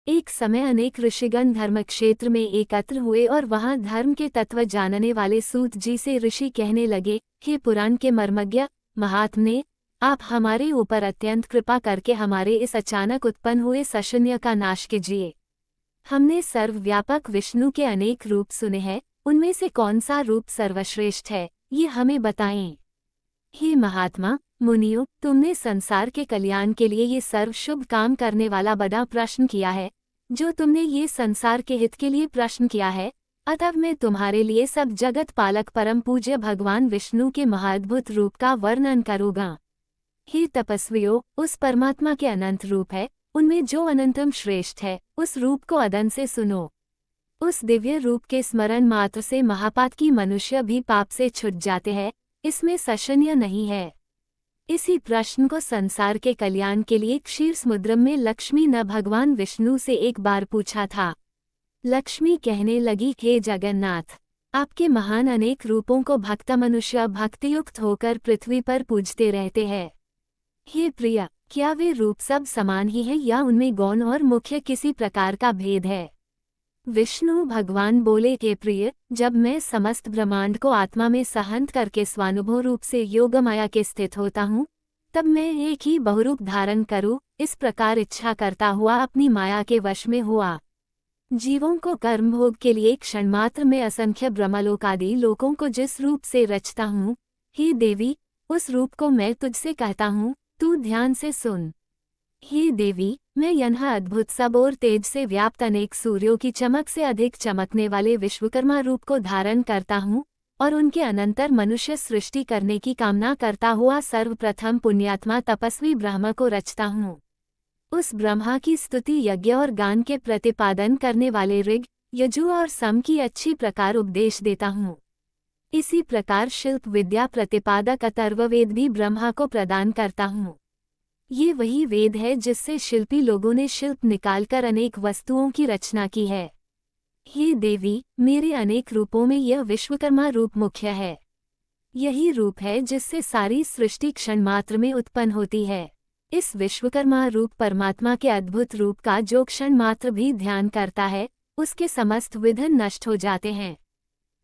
एक समय अनेक ऋषिगण धर्म क्षेत्र में एकत्र हुए और वहां धर्म के तत्व जानने वाले सूत जी से ऋषि कहने लगे, हे पुराण के मर्मज्ञ महात्मने, आप हमारे ऊपर अत्यंत कृपा करके हमारे इस अचानक उत्पन्न हुए सशून्य का नाश कीजिए। हमने सर्वव्यापक विष्णु के अनेक रूप सुने हैं, उनमें से कौन सा रूप सर्वश्रेष्ठ है, ये हमें बताएं। हे महात्मा मुनियों, तुमने संसार के कल्याण के लिए ये सर्व शुभ काम करने वाला बड़ा प्रश्न किया है। जो तुमने ये संसार के हित के लिए प्रश्न किया है, अतः मैं तुम्हारे लिए सब जगत पालक परम पूज्य भगवान विष्णु के महाअद्भुत रूप का वर्णन करूँगा। हे तपस्वियों, उस परमात्मा के अनंत रूप है, उनमें जो अनंतम श्रेष्ठ है, उस रूप को अदन से सुनो। उस दिव्य रूप के स्मरण मात्र से महापात की मनुष्य भी पाप से छूट जाते हैं, इसमें संशय नहीं है। इसी प्रश्न को संसार के कल्याण के लिए क्षीर समुद्र में लक्ष्मी ने भगवान विष्णु से एक बार पूछा था। लक्ष्मी कहने लगी, हे जगन्नाथ, आपके महान अनेक रूपों को भक्त मनुष्य भक्तियुक्त होकर पृथ्वी पर पूजते रहते हैं। हे प्रिया, क्या वे रूप सब समान ही हैं या उनमें गौण और मुख्य किसी प्रकार का भेद है? विष्णु भगवान बोले, हे प्रिय, जब मैं समस्त ब्रह्मांड को आत्मा में सहंत करके स्वानुभव रूप से योग माया के स्थित होता हूँ, तब मैं एक ही बहुरूप धारण करूँ, इस प्रकार इच्छा करता हुआ अपनी माया के वश में हुआ। जीवों को कर्मभोग के लिए क्षण मात्र में असंख्य ब्रह्मलोकादि लोकों को जिस रूप से रचता हूँ, हे देवी, उस रूप को मैं तुझसे कहता हूँ, तू ध्यान से सुन। हे देवी, मैं यह अद्भुत सब और तेज से व्याप्त अनेक सूर्यों की चमक से अधिक चमकने वाले विश्वकर्मा रूप को धारण करता हूँ और उनके अनंतर मनुष्य सृष्टि करने की कामना करता हुआ सर्वप्रथम पुण्यात्मा तपस्वी ब्रह्मा को रचता हूँ। उस ब्रह्मा की स्तुति यज्ञ और गान के प्रतिपादन करने वाले ऋग, यजु और सम की अच्छी प्रकार उपदेश देता हूँ। इसी प्रकार शिल्प विद्या प्रतिपादक अथर्ववेद भी ब्रह्मा को प्रदान करता हूँ। ये वही वेद है जिससे शिल्पी लोगों ने शिल्प निकालकर अनेक वस्तुओं की रचना की है। हे देवी, मेरे अनेक रूपों में यह विश्वकर्मा रूप मुख्य है। यही रूप है जिससे सारी सृष्टि क्षण मात्र में उत्पन्न होती है। इस विश्वकर्मा रूप परमात्मा के अद्भुत रूप का जो क्षण मात्र भी ध्यान करता है, उसके समस्त विघ्न नष्ट हो जाते हैं।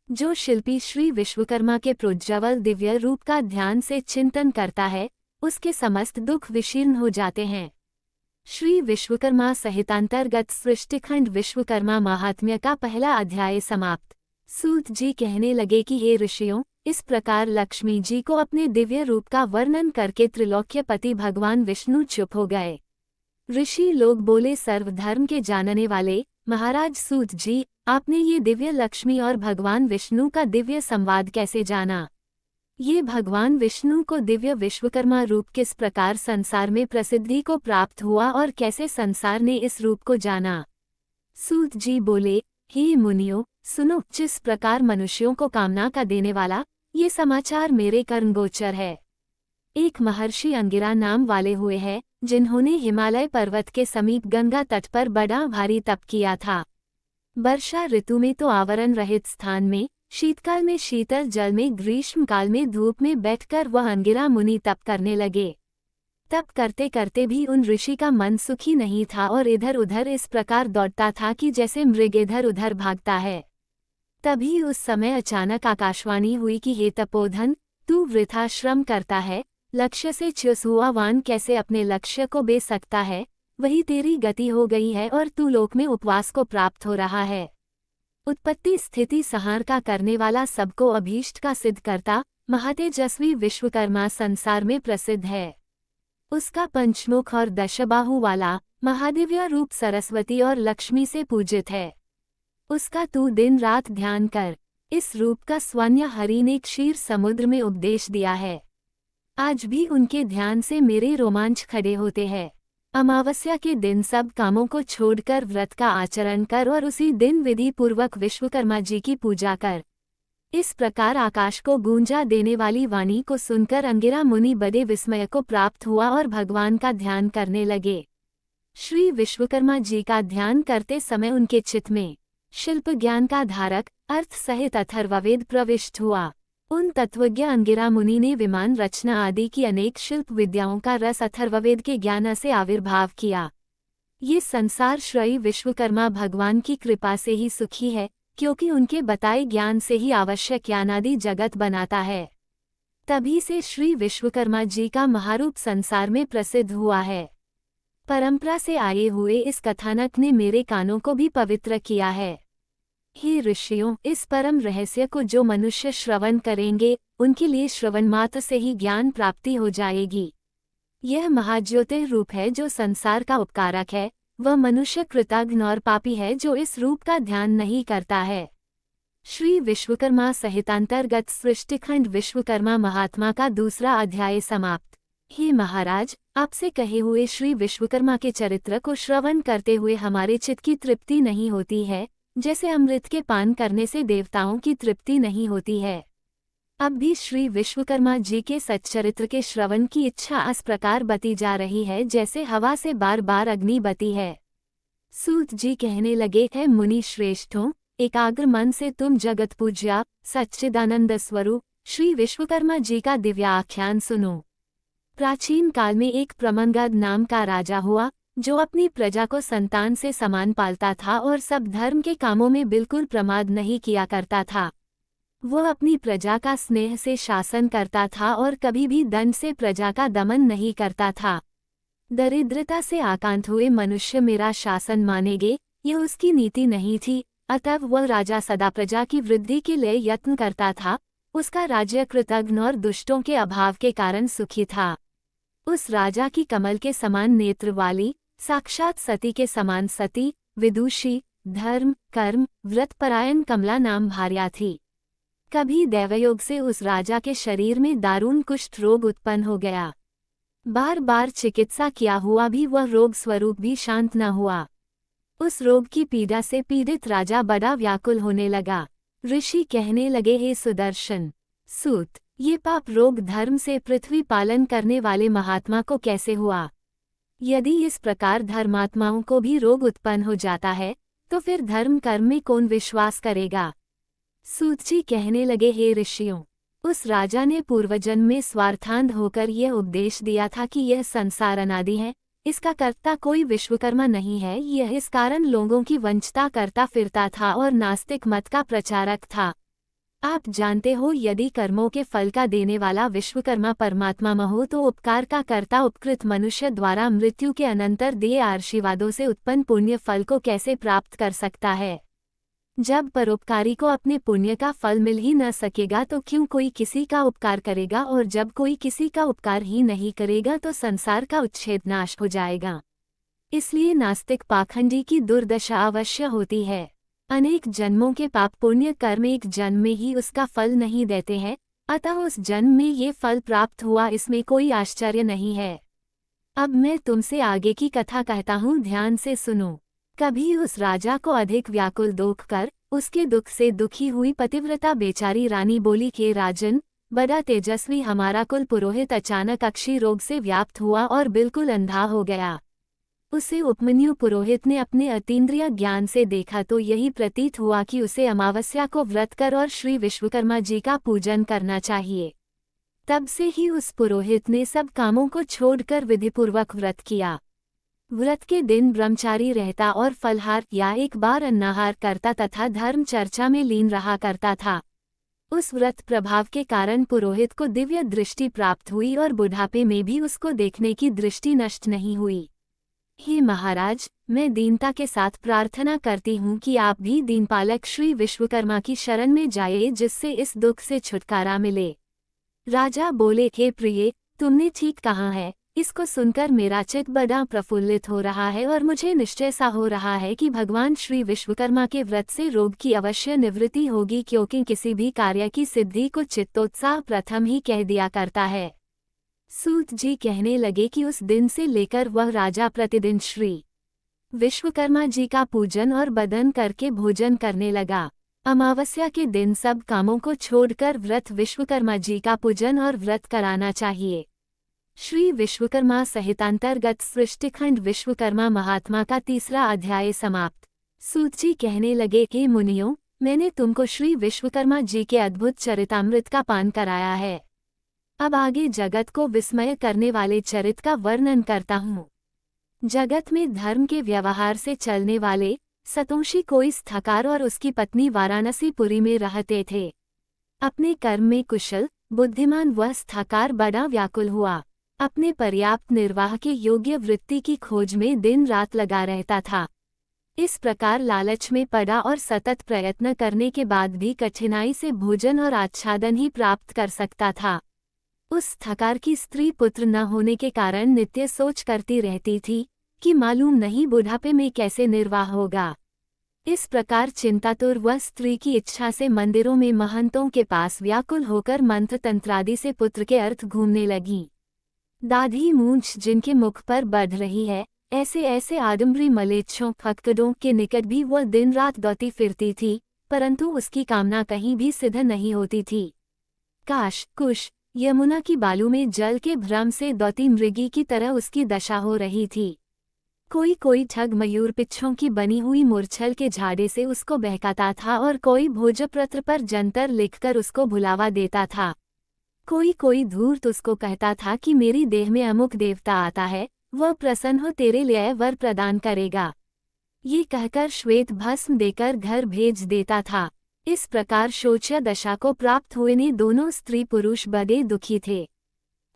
जो शिल्पी श्री विश्वकर्मा के प्रोज्ज्वल दिव्य रूप का ध्यान से चिंतन करता है, उसके समस्त दुख विशीर्ण हो जाते हैं। श्री विश्वकर्मा संहितांतर्गत सृष्टिखंड विश्वकर्मा महात्म्य का पहला अध्याय समाप्त। सूत जी कहने लगे कि हे ऋषियों, इस प्रकार लक्ष्मी जी को अपने दिव्य रूप का वर्णन करके त्रिलोक्यपति भगवान विष्णु चुप हो गए। ऋषि लोग बोले, सर्वधर्म के जानने वाले महाराज सूत जी, आपने ये दिव्य लक्ष्मी और भगवान विष्णु का दिव्य संवाद कैसे जाना? ये भगवान विष्णु को दिव्य विश्वकर्मा रूप किस प्रकार संसार में प्रसिद्धि को प्राप्त हुआ और कैसे संसार ने इस रूप को जाना? सूत जी बोले, हे मुनियों, सुनो, जिस प्रकार मनुष्यों को कामना का देने वाला ये समाचार मेरे कर्णगोचर है। एक महर्षि अंगिरा नाम वाले हुए हैं, जिन्होंने हिमालय पर्वत के समीप गंगा तट पर बड़ा भारी तप किया था। वर्षा ऋतु में तो आवरण रहित स्थान में, शीतकाल में शीतल जल में, ग्रीष्मकाल में धूप में बैठकर वह अंगिरा मुनि तप करने लगे। तप करते करते भी उन ऋषि का मन सुखी नहीं था और इधर उधर इस प्रकार दौड़ता था कि जैसे मृग इधर उधर भागता है। तभी उस समय अचानक आकाशवाणी हुई कि हे तपोधन, तू वृथा श्रम करता है, लक्ष्य से च्युत हुआ वान कैसे अपने लक्ष्य को बे सकता है, वही तेरी गति हो गई है और तू लोक में उपवास को प्राप्त हो रहा है। उत्पत्ति स्थिति संहार का करने वाला, सबको अभीष्ट का सिद्ध करता, महातेजस्वी विश्वकर्मा संसार में प्रसिद्ध है। उसका पंचमुख और दशबाहु वाला महादिव्य रूप सरस्वती और लक्ष्मी से पूजित है। उसका तू दिन रात ध्यान कर। इस रूप का स्वन्य हरि ने क्षीर समुद्र में उपदेश दिया है। आज भी उनके ध्यान से मेरे रोमांच खड़े होते हैं। अमावस्या के दिन सब कामों को छोड़कर व्रत का आचरण कर और उसी दिन विधि पूर्वक विश्वकर्मा जी की पूजा कर। इस प्रकार आकाश को गूंजा देने वाली वाणी को सुनकर अंगिरा मुनि बड़े विस्मय को प्राप्त हुआ और भगवान का ध्यान करने लगे। श्री विश्वकर्मा जी का ध्यान करते समय उनके चित्त में शिल्प ज्ञान का धारक अर्थ सहित अथर्ववेद प्रविष्ट हुआ। उन तत्वज्ञ अंगिरा मुनि ने विमान रचना आदि की अनेक शिल्प विद्याओं का रस अथर्ववेद के ज्ञान से आविर्भाव किया। ये संसार श्री विश्वकर्मा भगवान की कृपा से ही सुखी है, क्योंकि उनके बताए ज्ञान से ही आवश्यक ज्ञानादि जगत बनाता है। तभी से श्री विश्वकर्मा जी का महारूप संसार में प्रसिद्ध हुआ है। परंपरा से आए हुए इस कथानक ने मेरे कानों को भी पवित्र किया है। हे ऋषियों, इस परम रहस्य को जो मनुष्य श्रवण करेंगे, उनके लिए श्रवण मात्र से ही ज्ञान प्राप्ति हो जाएगी। यह महाज्योतिर् रूप है जो संसार का उपकारक है। वह मनुष्य कृतघ्न और पापी है जो इस रूप का ध्यान नहीं करता है। श्री विश्वकर्मा संहितांतर्गत सृष्टिखंड विश्वकर्मा महात्मा का दूसरा अध्याय समाप्त। हे महाराज, आपसे कहे हुए श्री विश्वकर्मा के चरित्र को श्रवण करते हुए हमारे चित्त की तृप्ति नहीं होती है, जैसे अमृत के पान करने से देवताओं की तृप्ति नहीं होती है। अब भी श्री विश्वकर्मा जी के सच्चरित्र के श्रवण की इच्छा इस प्रकार बती जा रही है जैसे हवा से बार बार अग्नि बती है। सूत जी कहने लगे, है मुनि श्रेष्ठों, एकाग्र मन से तुम जगत पूज्या सच्चिदानंद स्वरूप श्री विश्वकर्मा जी का दिव्य आख्यान सुनो। प्राचीन काल में एक प्रमंगद नाम का राजा हुआ, जो अपनी प्रजा को संतान से समान पालता था और सब धर्म के कामों में बिल्कुल प्रमाद नहीं किया करता था। वह अपनी प्रजा का स्नेह से शासन करता था और कभी भी दंड से प्रजा का दमन नहीं करता था। दरिद्रता से आकांत हुए मनुष्य मेरा शासन मानेंगे, यह उसकी नीति नहीं थी। अतः वह राजा सदा प्रजा की वृद्धि के लिए यत्न करता था। उसका राज्य कृतघ्न और दुष्टों के अभाव के कारण सुखी था। उस राजा की कमल के समान नेत्र वाली, साक्षात सती के समान सती, विदुषी, धर्म, कर्म, व्रतपरायण कमला नाम भार्या थी। कभी दैवयोग से उस राजा के शरीर में दारुण कुष्ठ रोग उत्पन्न हो गया। बार बार चिकित्सा किया हुआ भी वह रोग स्वरूप भी शांत न हुआ। उस रोग की पीड़ा से पीड़ित राजा बड़ा व्याकुल होने लगा। ऋषि कहने लगे, हे सुदर्शन सूत, ये पाप रोग धर्म से पृथ्वी पालन करने वाले महात्मा को कैसे हुआ? यदि इस प्रकार धर्मात्माओं को भी रोग उत्पन्न हो जाता है, तो फिर धर्म कर्म में कौन विश्वास करेगा? सूत जी कहने लगे, हे ऋषियों, उस राजा ने पूर्वजन्म में स्वार्थांध होकर यह उपदेश दिया था कि यह संसार अनादि है, इसका कर्ता कोई विश्वकर्मा नहीं है। यह इस कारण लोगों की वंचता करता फिरता था और नास्तिक मत का प्रचारक था। आप जानते हो, यदि कर्मों के फल का देने वाला विश्वकर्मा परमात्मा हो, तो उपकार का कर्ता उपकृत मनुष्य द्वारा मृत्यु के अनंतर दिए आशीर्वादों से उत्पन्न पुण्य फल को कैसे प्राप्त कर सकता है? जब परोपकारी को अपने पुण्य का फल मिल ही न सकेगा तो क्यों कोई किसी का उपकार करेगा, और जब कोई किसी का उपकार ही नहीं करेगा तो संसार का उच्छेद नाश हो जाएगा। इसलिए नास्तिक पाखंडी की दुर्दशा अवश्य होती है। अनेक जन्मों के पाप पुण्य कर्म एक जन्म में ही उसका फल नहीं देते हैं, अतः उस जन्म में ये फल प्राप्त हुआ, इसमें कोई आश्चर्य नहीं है। अब मैं तुमसे आगे की कथा कहता हूँ, ध्यान से सुनो। कभी उस राजा को अधिक व्याकुल देखकर उसके दुख से दुखी हुई पतिव्रता बेचारी रानी बोली, के राजन, बड़ा तेजस्वी हमारा कुल पुरोहित अचानक अक्षी रोग से व्याप्त हुआ और बिल्कुल अंधा हो गया। उसे उपमन्यु पुरोहित ने अपने अतीन्द्रिय ज्ञान से देखा तो यही प्रतीत हुआ कि उसे अमावस्या को व्रत कर और श्री विश्वकर्मा जी का पूजन करना चाहिए। तब से ही उस पुरोहित ने सब कामों को छोड़कर विधिपूर्वक व्रत किया। व्रत के दिन ब्रह्मचारी रहता और फलहार या एक बार अन्नाहार करता तथा धर्म चर्चा में लीन रहा करता था। उस व्रत प्रभाव के कारण पुरोहित को दिव्य दृष्टि प्राप्त हुई और बुढ़ापे में भी उसको देखने की दृष्टि नष्ट नहीं हुई। हे महाराज, मैं दीनता के साथ प्रार्थना करती हूँ कि आप भी दीनपालक श्री विश्वकर्मा की शरण में जाइए, जिससे इस दुख से छुटकारा मिले। राजा बोले, हे प्रिय, तुमने ठीक कहा है। इसको सुनकर मेरा चित्त बड़ा प्रफुल्लित हो रहा है और मुझे निश्चय सा हो रहा है कि भगवान श्री विश्वकर्मा के व्रत से रोग की अवश्य निवृत्ति होगी, क्योंकि किसी भी कार्य की सिद्धि को चित्तोत्साह प्रथम ही कह दिया करता है। सूत जी कहने लगे कि उस दिन से लेकर वह राजा प्रतिदिन श्री विश्वकर्मा जी का पूजन और बदन करके भोजन करने लगा। अमावस्या के दिन सब कामों को छोड़कर व्रत विश्वकर्मा जी का पूजन और व्रत कराना चाहिए। श्री विश्वकर्मा संहितांतर्गत सृष्टिखंड विश्वकर्मा महात्मा का तीसरा अध्याय समाप्त। सूत जी कहने लगे, हे मुनियों, मैंने तुमको श्री विश्वकर्मा जी के अद्भुत चरितामृत का पान कराया है। अब आगे जगत को विस्मय करने वाले चरित का वर्णन करता हूँ। जगत में धर्म के व्यवहार से चलने वाले सतोषी कोइस थकार और उसकी पत्नी वाराणसीपुरी में रहते थे। अपने कर्म में कुशल बुद्धिमान वह थकार बड़ा व्याकुल हुआ। अपने पर्याप्त निर्वाह के योग्य वृत्ति की खोज में दिन रात लगा रहता था। इस प्रकार लालच में पड़ा और सतत प्रयत्न करने के बाद भी कठिनाई से भोजन और आच्छादन ही प्राप्त कर सकता था। उस थकार की स्त्री पुत्र न होने के कारण नित्य सोच करती रहती थी कि मालूम नहीं बुढ़ापे में कैसे निर्वाह होगा। इस प्रकार चिंतातुर वह स्त्री की इच्छा से मंदिरों में महंतों के पास व्याकुल होकर मंत्र तंत्रादि से पुत्र के अर्थ घूमने लगी। दाढ़ी मूंछ जिनके मुख पर बढ़ रही है, ऐसे ऐसे आडम्बरी मलेच्छों फक्कड़ों के निकट भी वह दिन रात दौड़ती फिरती थी, परंतु उसकी कामना कहीं भी सिद्ध नहीं होती थी। काश कुश यमुना की बालू में जल के भ्रम से दौड़ती मृगी की तरह उसकी दशा हो रही थी। कोई कोई ठग मयूर पिच्छों की बनी हुई मूर्छल के झाड़े से उसको बहकाता था और कोई भोजपत्र पर जंतर लिखकर उसको भुलावा देता था। कोई कोई धूर्त उसको कहता था कि मेरी देह में अमुक देवता आता है, वह प्रसन्न हो तेरे लिए वर प्रदान करेगा। ये कहकर श्वेत भस्म देकर घर भेज देता था। इस प्रकार शोच्य दशा को प्राप्त हुए ने दोनों स्त्री पुरुष बड़े दुखी थे।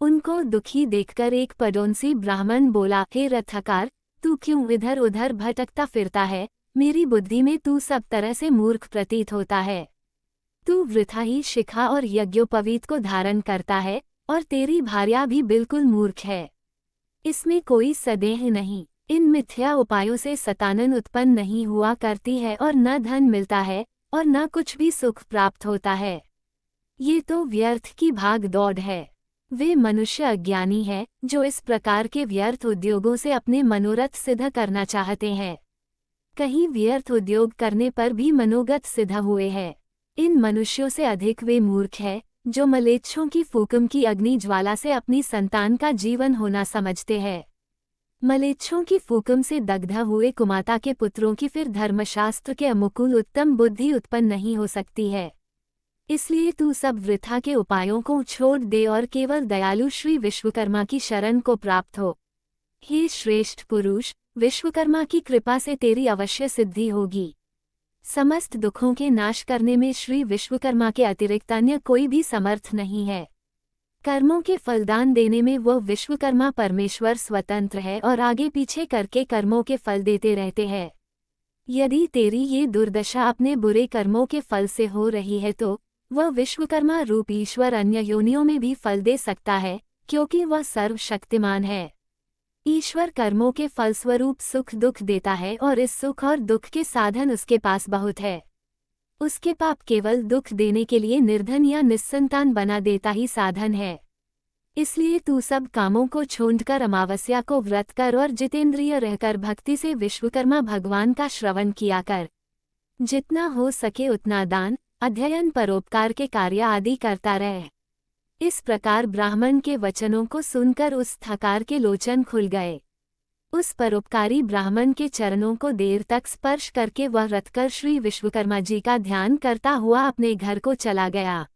उनको दुखी देखकर एक पड़ोसी ब्राह्मण बोला, हे रथकार, तू क्यों इधर उधर भटकता फिरता है? मेरी बुद्धि में तू सब तरह से मूर्ख प्रतीत होता है। तू वृथा ही शिखा और यज्ञोपवीत को धारण करता है और तेरी भार्या भी बिल्कुल मूर्ख है। इसमें कोई सदेह नहीं। इन मिथ्या उपायों से सतानन उत्पन्न नहीं हुआ करती है और न धन मिलता है और न कुछ भी सुख प्राप्त होता है। ये तो व्यर्थ की भाग दौड़ है। वे मनुष्य अज्ञानी है जो इस प्रकार के व्यर्थ उद्योगों से अपने मनोरथ सिद्ध करना चाहते हैं। कहीं व्यर्थ उद्योग करने पर भी मनोगत सिद्ध हुए हैं। इन मनुष्यों से अधिक वे मूर्ख है जो मलेच्छों की फूकम की अग्नि ज्वाला से अपनी संतान का जीवन होना समझते हैं। मलेच्छों की फूकम से दग्ध हुए कुमाता के पुत्रों की फिर धर्मशास्त्र के अनुकूल उत्तम बुद्धि उत्पन्न नहीं हो सकती है। इसलिए तू सब वृथा के उपायों को छोड़ दे और केवल दयालु श्री विश्वकर्मा की शरण को प्राप्त हो। हे श्रेष्ठ पुरुष, विश्वकर्मा की कृपा से तेरी अवश्य सिद्धि होगी। समस्त दुखों के नाश करने में श्री विश्वकर्मा के अतिरिक्त अन्य कोई भी समर्थ नहीं है। कर्मों के फलदान देने में वह विश्वकर्मा परमेश्वर स्वतंत्र है और आगे पीछे करके कर्मों के फल देते रहते हैं। यदि तेरी ये दुर्दशा अपने बुरे कर्मों के फल से हो रही है तो वह विश्वकर्मा रूप ईश्वर अन्य योनियों में भी फल दे सकता है, क्योंकि वह सर्वशक्तिमान है। ईश्वर कर्मों के फलस्वरूप सुख दुख देता है और इस सुख और दुख के साधन उसके पास बहुत है। उसके पाप केवल दुख देने के लिए निर्धन या निस्संतान बना देता ही साधन है। इसलिए तू सब कामों को छोड़कर अमावस्या को व्रत कर और जितेंद्रिय रहकर भक्ति से विश्वकर्मा भगवान का श्रवण किया कर। जितना हो सके उतना दान, अध्ययन, परोपकार के कार्य आदि करता रह। इस प्रकार ब्राह्मण के वचनों को सुनकर उस थकार के लोचन खुल गए। उस परोपकारी ब्राह्मण के चरणों को देर तक स्पर्श करके वह रथकर श्री विश्वकर्मा जी का ध्यान करता हुआ अपने घर को चला गया।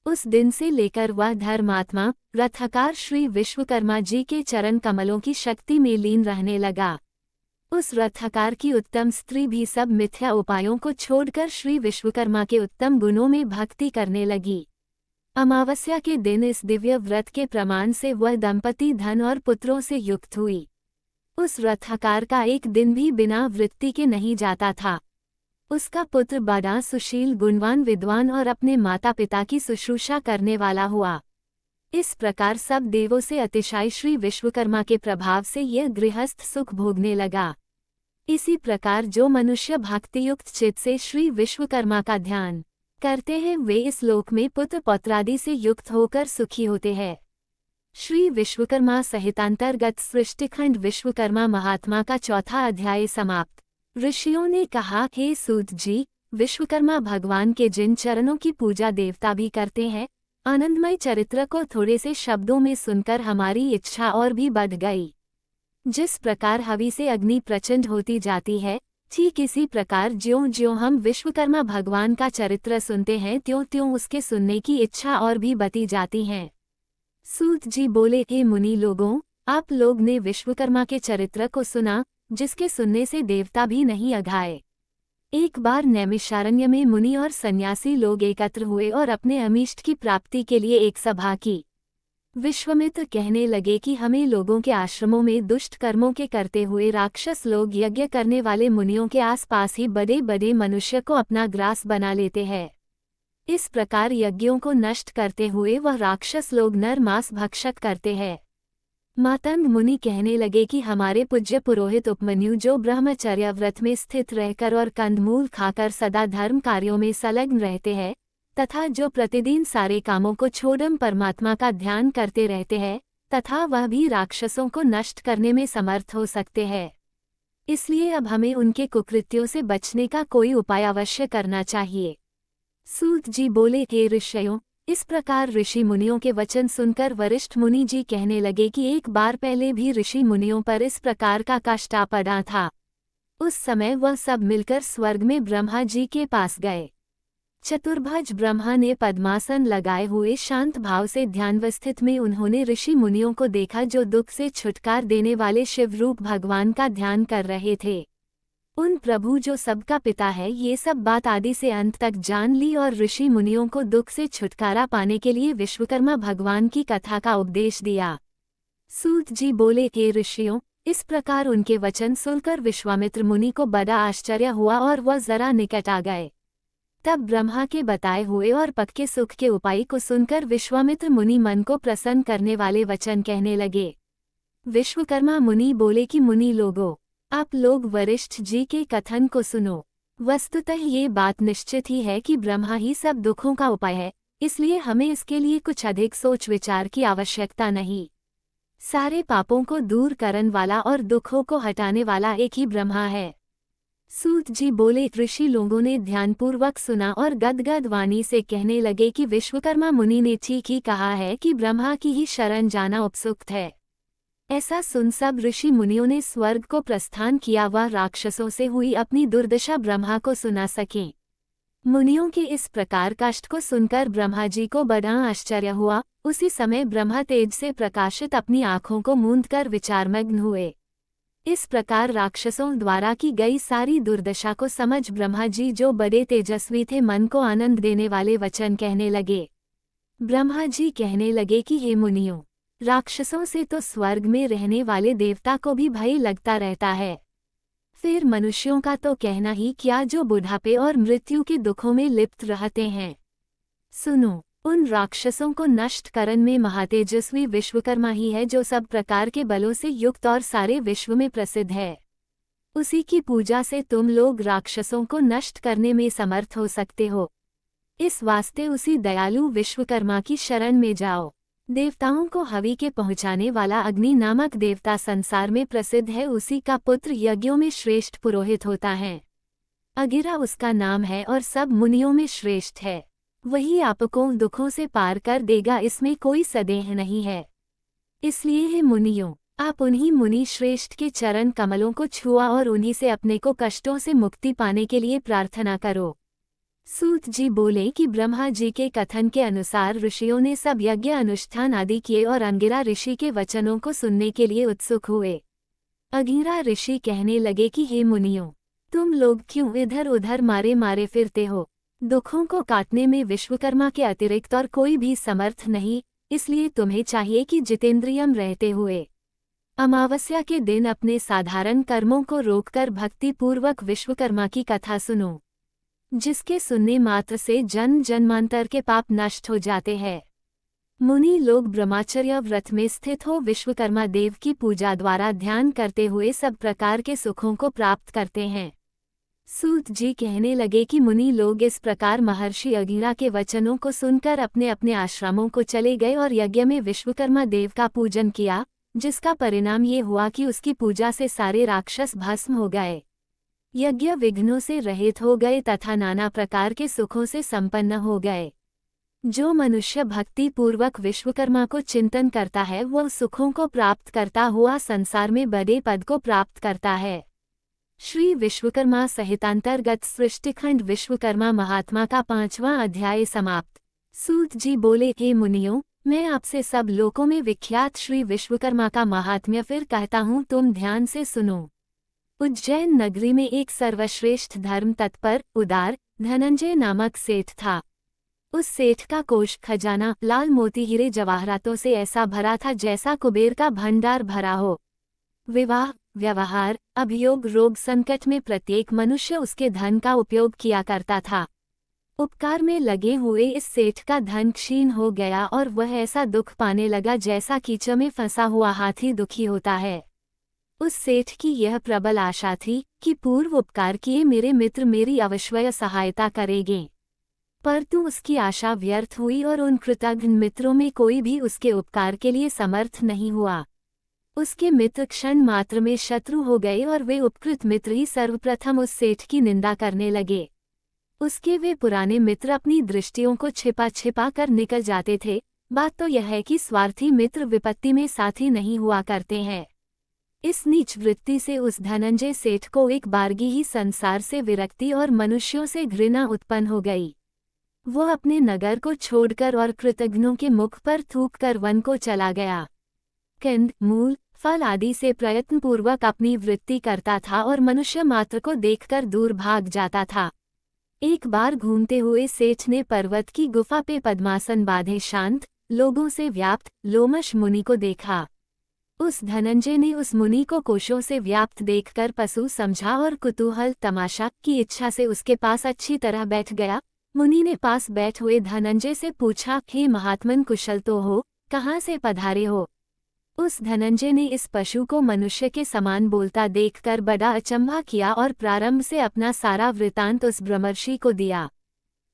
उस दिन से लेकर वह धर्मात्मा रथकार श्री विश्वकर्मा जी के चरण कमलों की शक्ति में लीन रहने लगा। उस रथकार की उत्तम स्त्री भी सब मिथ्या उपायों को छोड़कर श्री विश्वकर्मा के उत्तम गुणों में भक्ति करने लगी। अमावस्या के दिन इस दिव्य व्रत के प्रमाण से वह दंपति धन और पुत्रों से युक्त हुई। उस रथकार का एक दिन भी बिना वृत्ति के नहीं जाता था। उसका पुत्र बड़ा सुशील, गुणवान, विद्वान और अपने माता पिता की शुश्रूषा करने वाला हुआ। इस प्रकार सब देवों से अतिशय श्री विश्वकर्मा के प्रभाव से यह गृहस्थ सुख भोगने लगा। इसी प्रकार जो मनुष्य भक्तियुक्त चित्त से श्री विश्वकर्मा का ध्यान करते हैं वे इस लोक में पुत्र पौत्रादि से युक्त होकर सुखी होते हैं। श्री विश्वकर्मा संहितांतर्गत सृष्टिखंड विश्वकर्मा महात्मा का चौथा अध्याय समाप्त। ऋषियों ने कहा, हे सूत जी, विश्वकर्मा भगवान के जिन चरणों की पूजा देवता भी करते हैं, आनंदमय चरित्र को थोड़े से शब्दों में सुनकर हमारी इच्छा और भी बढ़ गई। जिस प्रकार हवि से अग्नि प्रचंड होती जाती है, ठीक इसी प्रकार ज्यों ज्यों हम विश्वकर्मा भगवान का चरित्र सुनते हैं त्यों त्यों उसके सुनने की इच्छा और भी बढ़ती जाती है। सूत जी बोले, हे मुनि लोगों, आप लोग ने विश्वकर्मा के चरित्र को सुना, जिसके सुनने से देवता भी नहीं अघाए। एक बार नैमिषारण्य में मुनि और सन्यासी लोग एकत्र हुए और अपने अमीष्ट की प्राप्ति के लिए एक सभा की। विश्वामित्र कहने लगे कि हमें लोगों के आश्रमों में दुष्ट कर्मों के करते हुए राक्षस लोग यज्ञ करने वाले मुनियों के आसपास ही बड़े बड़े मनुष्य को अपना ग्रास बना लेते हैं। इस प्रकार यज्ञों को नष्ट करते हुए वह राक्षस लोग नर मांस भक्षक करते हैं। मातंग मुनि कहने लगे कि हमारे पूज्य पुरोहित उपमन्यु, जो ब्रह्मचर्य व्रत में स्थित रहकर और कंदमूल खाकर सदा धर्म कार्यों में संलग्न रहते हैं, तथा जो प्रतिदिन सारे कामों को छोड़कर परमात्मा का ध्यान करते रहते हैं, तथा वह भी राक्षसों को नष्ट करने में समर्थ हो सकते हैं। इसलिए अब हमें उनके कुकृत्यों से बचने का कोई उपाय अवश्य करना चाहिए। सूत जी बोले, हे ऋषियों, इस प्रकार ऋषि मुनियों के वचन सुनकर वरिष्ठ मुनि जी कहने लगे कि एक बार पहले भी ऋषि मुनियों पर इस प्रकार का कष्ट आ पड़ा था। उस समय वह सब मिलकर स्वर्ग में ब्रह्मा जी के पास गए। चतुर्भुज ब्रह्मा ने पद्मासन लगाए हुए शांत भाव से ध्यानवस्थित में उन्होंने ऋषि मुनियों को देखा, जो दुख से छुटकार देने वाले शिव रूप भगवान का ध्यान कर रहे थे। उन प्रभु जो सबका पिता है, ये सब बात आदि से अंत तक जान ली और ऋषि मुनियों को दुख से छुटकारा पाने के लिए विश्वकर्मा भगवान की कथा का उपदेश दिया। सूत जी बोले, हे ऋषियों, इस प्रकार उनके वचन सुनकर विश्वामित्र मुनि को बड़ा आश्चर्य हुआ और वह जरा निकट आ गए। तब ब्रह्मा के बताए हुए और पक्के सुख के उपाय को सुनकर विश्वामित्र मुनि मन को प्रसन्न करने वाले वचन कहने लगे। विश्वकर्मा मुनि बोले कि मुनि लोगों, आप लोग वरिष्ठ जी के कथन को सुनो। वस्तुतः ये बात निश्चित ही है कि ब्रह्मा ही सब दुखों का उपाय है, इसलिए हमें इसके लिए कुछ अधिक सोच विचार की आवश्यकता नहीं। सारे पापों को दूर करने वाला और दुखों को हटाने वाला एक ही ब्रह्मा है। सूत जी बोले, ऋषि लोगों ने ध्यानपूर्वक सुना और गदगद वाणी से कहने लगे कि विश्वकर्मा मुनि ने ठीक ही कहा है कि ब्रह्मा की ही शरण जाना उपयुक्त है। ऐसा सुन सब ऋषि मुनियों ने स्वर्ग को प्रस्थान किया, वह राक्षसों से हुई अपनी दुर्दशा ब्रह्मा को सुना सके। मुनियों के इस प्रकार कष्ट को सुनकर ब्रह्मा जी को बड़ा आश्चर्य हुआ। उसी समय ब्रह्मा तेज से प्रकाशित अपनी आंखों को मूंदकर विचारमग्न हुए। इस प्रकार राक्षसों द्वारा की गई सारी दुर्दशा को समझ ब्रह्मा जी, जो बड़े तेजस्वी थे, मन को आनंद देने वाले वचन कहने लगे। ब्रह्मा जी कहने लगे कि हे मुनियों, राक्षसों से तो स्वर्ग में रहने वाले देवता को भी भय लगता रहता है, फिर मनुष्यों का तो कहना ही क्या, जो बुढ़ापे और मृत्यु के दुखों में लिप्त रहते हैं। सुनो, उन राक्षसों को नष्ट करने में महातेजस्वी विश्वकर्मा ही है, जो सब प्रकार के बलों से युक्त और सारे विश्व में प्रसिद्ध है। उसी की पूजा से तुम लोग राक्षसों को नष्ट करने में समर्थ हो सकते हो। इस वास्ते उसी दयालु विश्वकर्मा की शरण में जाओ। देवताओं को हवि के पहुँचाने वाला अग्नि नामक देवता संसार में प्रसिद्ध है। उसी का पुत्र यज्ञों में श्रेष्ठ पुरोहित होता है। अगिरा उसका नाम है और सब मुनियों में श्रेष्ठ है। वही आपको दुखों से पार कर देगा, इसमें कोई संदेह नहीं है। इसलिए हे मुनियों, आप उन्हीं मुनि श्रेष्ठ के चरण कमलों को छुआ और उन्हीं से अपने को कष्टों से मुक्ति पाने के लिए प्रार्थना करो। सूत जी बोले कि ब्रह्मा जी के कथन के अनुसार ऋषियों ने सब यज्ञ अनुष्ठान आदि किए और अंगिरा ऋषि के वचनों को सुनने के लिए उत्सुक हुए। अंगिरा ऋषि कहने लगे कि हे मुनियों, तुम लोग क्यों इधर उधर मारे मारे फिरते हो? दुखों को काटने में विश्वकर्मा के अतिरिक्त और कोई भी समर्थ नहीं, इसलिए तुम्हें चाहिए कि जितेंद्रियम रहते हुए अमावस्या के दिन अपने साधारण कर्मों को रोककर भक्तिपूर्वक विश्वकर्मा की कथा सुनो, जिसके सुनने मात्र से जन्म जन्मांतर के पाप नष्ट हो जाते हैं। मुनि लोग ब्रह्मचर्य व्रत में स्थित हो विश्वकर्मा देव की पूजा द्वारा ध्यान करते हुए सब प्रकार के सुखों को प्राप्त करते हैं। सूत जी कहने लगे कि मुनि लोग इस प्रकार महर्षि अंगिरा के वचनों को सुनकर अपने अपने आश्रमों को चले गए और यज्ञ में विश्वकर्मा देव का पूजन किया, जिसका परिणाम ये हुआ कि उसकी पूजा से सारे राक्षस भस्म हो गए, यज्ञ विघ्नों से रहित हो गए तथा नाना प्रकार के सुखों से संपन्न हो गए। जो मनुष्य भक्ति पूर्वक विश्वकर्मा को चिंतन करता है, वह सुखों को प्राप्त करता हुआ संसार में बड़े पद को प्राप्त करता है। श्री विश्वकर्मा संहितांतर्गत सृष्टिखंड विश्वकर्मा महात्मा का 5वां अध्याय समाप्त। सूत जी बोले, हे मुनियों, मैं आपसे सब लोकों में विख्यात श्री विश्वकर्मा का महात्म्य फिर कहता हूँ, तुम ध्यान से सुनो। उज्जैन नगरी में एक सर्वश्रेष्ठ धर्म तत्पर उदार धनंजय नामक सेठ था। उस सेठ का कोष खजाना लाल मोती हीरे जवाहरातों से ऐसा भरा था जैसा कुबेर का भंडार भरा हो। विवाह व्यवहार अभियोग रोग संकट में प्रत्येक मनुष्य उसके धन का उपयोग किया करता था। उपकार में लगे हुए इस सेठ का धन क्षीण हो गया और वह ऐसा दुख पाने लगा जैसा कीचड़ में फंसा हुआ हाथी दुखी होता है। उस सेठ की यह प्रबल आशा थी कि पूर्व उपकार किए मेरे मित्र मेरी अवश्य सहायता करेंगे, परंतु उसकी आशा व्यर्थ हुई और उन कृतघ्न मित्रों में कोई भी उसके उपकार के लिए समर्थ नहीं हुआ। उसके मित्र क्षण मात्र में शत्रु हो गए और वे उपकृत मित्र ही सर्वप्रथम उस सेठ की निंदा करने लगे। उसके वे पुराने मित्र अपनी दृष्टियों को छिपा छिपा कर निकल जाते थे। बात तो यह है कि स्वार्थी मित्र विपत्ति में साथी नहीं हुआ करते हैं। इस नीच वृत्ति से उस धनंजय सेठ को एक बारगी ही संसार से विरक्ति और मनुष्यों से घृणा उत्पन्न हो गई। वो अपने नगर को छोड़कर और कृतघ्नों के मुख पर थूक कर वन को चला गया। कंद मूल फल आदि से प्रयत्नपूर्वक अपनी वृत्ति करता था और मनुष्य मात्र को देखकर दूर भाग जाता था। एक बार घूमते हुए सेठ ने पर्वत की गुफा पे पद्मासन बांधे शांत लोगों से व्याप्त लोमश मुनि को देखा। उस धनंजय ने उस मुनि को कोशों से व्याप्त देखकर पशु समझा और कुतूहल तमाशा की इच्छा से उसके पास अच्छी तरह बैठ गया। मुनि ने पास बैठ हुए धनंजय से पूछा, हे महात्मन कुशल तो हो, कहाँ से पधारे हो? उस धनंजय ने इस पशु को मनुष्य के समान बोलता देखकर बड़ा अचंभा किया और प्रारंभ से अपना सारा वृतांत उस ब्रह्मर्षि को दिया।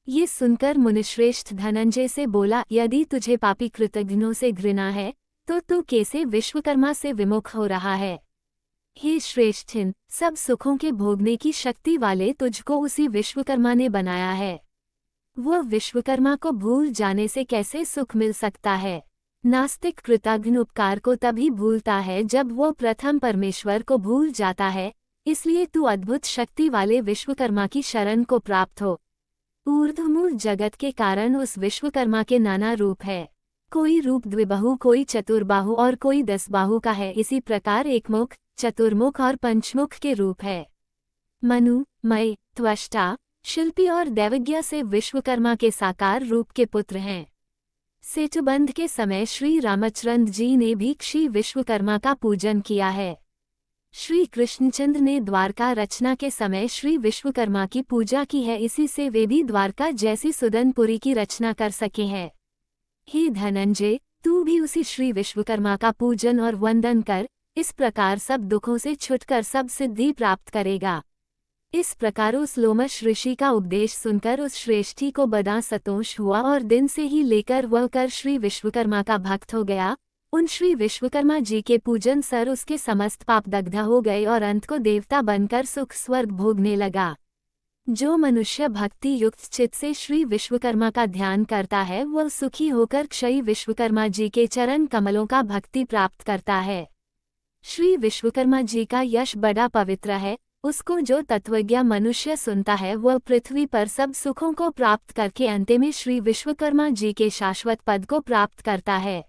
ये सुनकर मुनिश्रेष्ठ धनंजय से बोला, यदि तुझे पापी कृतघ्नों से घृणा है तो तू कैसे विश्वकर्मा से विमुख हो रहा है? हे श्रेष्ठिन, सब सुखों के भोगने की शक्ति वाले तुझको उसी विश्वकर्मा ने बनाया है। वह विश्वकर्मा को भूल जाने से कैसे सुख मिल सकता है? नास्तिक कृतघ्न उपकार को तभी भूलता है जब वो प्रथम परमेश्वर को भूल जाता है। इसलिए तू अद्भुत शक्ति वाले विश्वकर्मा की शरण को प्राप्त हो। ऊर्ध्वमूल जगत के कारण उस विश्वकर्मा के नाना रूप है। कोई रूप द्विबाहु, कोई चतुर्बाहु और कोई 10 बाहु का है। इसी प्रकार एकमुख, चतुर्मुख और पंचमुख के रूप है। मनु, मय, त्वष्टा, शिल्पी और दैवज्ञ से विश्वकर्मा के साकार रूप के पुत्र हैं। सेतुबंध के समय श्री रामचंद्र जी ने भी श्री विश्वकर्मा का पूजन किया है। श्री कृष्णचंद्र ने द्वारका रचना के समय श्री विश्वकर्मा की पूजा की है। इसी से वे भी द्वारका जैसी सुदनपुरी की रचना कर सके हैं। हे धनंजय, तू भी उसी श्री विश्वकर्मा का पूजन और वंदन कर। इस प्रकार सब दुखों से छुटकर सब सिद्धि प्राप्त करेगा। इस प्रकार उस लोमश ऋषि का उपदेश सुनकर उस श्रेष्ठी को बड़ा संतोष हुआ और दिन से ही लेकर वह कर श्री विश्वकर्मा का भक्त हो गया। उन श्री विश्वकर्मा जी के पूजन सर उसके समस्त पाप दग्ध हो गए और अंत को देवता बनकर सुख स्वर्ग भोगने लगा। जो मनुष्य भक्ति युक्त चित्त से श्री विश्वकर्मा का ध्यान करता है वह सुखी होकर श्री विश्वकर्मा जी के चरण कमलों का भक्ति प्राप्त करता है। श्री विश्वकर्मा जी का यश बड़ा पवित्र है। उसको जो तत्वज्ञ मनुष्य सुनता है वह पृथ्वी पर सब सुखों को प्राप्त करके अंत में श्री विश्वकर्मा जी के शाश्वत पद को प्राप्त करता है।